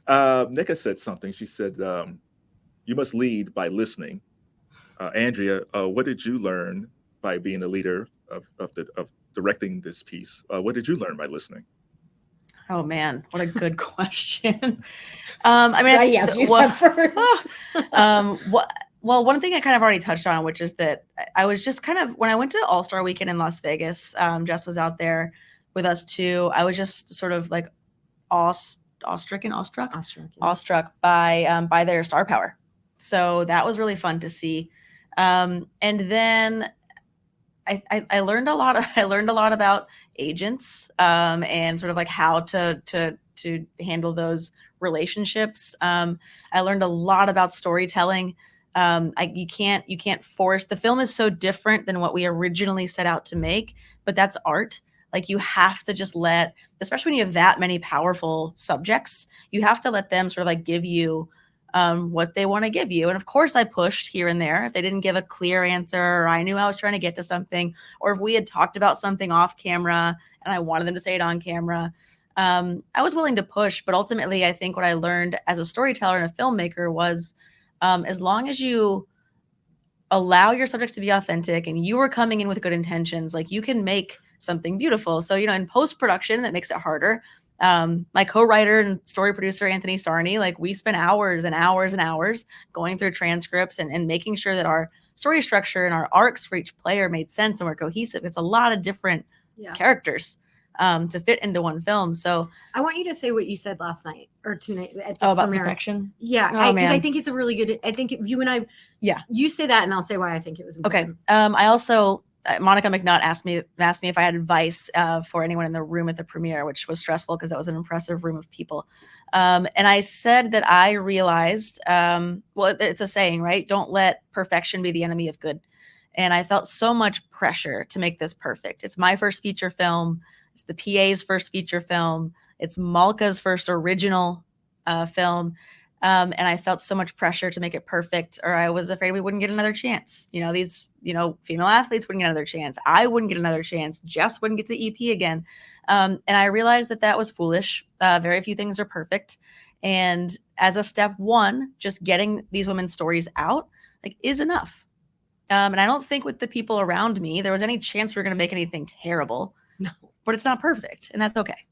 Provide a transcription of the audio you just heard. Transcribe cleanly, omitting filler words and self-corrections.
Nika said something. She said, "You must lead by listening." Andrea, what did you learn by being a leader of directing this piece? What did you learn by listening? Oh man, what a good question. Yeah, yes, you well, first. what well, one thing I kind of already touched on, which is that I was just kind of when I went to All Star Weekend in Las Vegas. Jess was out there with us too. I was just sort of like awestruck by their star power. So that was really fun to see. And then I learned a lot. I learned a lot about agents and sort of like how to handle those relationships. I learned a lot about storytelling. You can't force. The film is so different than what we originally set out to make, but that's art. Like you have to just let, especially when you have that many powerful subjects, you have to let them sort of like give you what they want to give you. And of course, I pushed here and there. If they didn't give a clear answer, or I knew I was trying to get to something, or if we had talked about something off camera and I wanted them to say it on camera, I was willing to push. But ultimately, I think what I learned as a storyteller and a filmmaker was as long as you allow your subjects to be authentic and you are coming in with good intentions, like you can make something beautiful. So, in post production, that makes it harder. My co-writer and story producer, Anthony Sarney, like we spent hours and hours and hours going through transcripts and making sure that our story structure and our arcs for each player made sense and were cohesive. It's a lot of different characters to fit into one film. So I want you to say what you said last night or tonight at the about premiere. Perfection. Yeah, because I think it's a really good. I think you and I. Yeah, you say that, and I'll say why I think it was important. Okay. I also. Monica McNutt asked me if I had advice for anyone in the room at the premiere, which was stressful because that was an impressive room of people. And I said that I realized, it's a saying, right? Don't let perfection be the enemy of good. And I felt so much pressure to make this perfect. It's my first feature film. It's the PA's first feature film. It's Malka's first original film. And I felt so much pressure to make it perfect, or I was afraid we wouldn't get another chance. These, female athletes wouldn't get another chance. I wouldn't get another chance. Jess wouldn't get the EP again. And I realized that was foolish. Very few things are perfect. And as a step one, just getting these women's stories out, is enough. And I don't think with the people around me, there was any chance we were going to make anything terrible. No. But it's not perfect. And that's okay.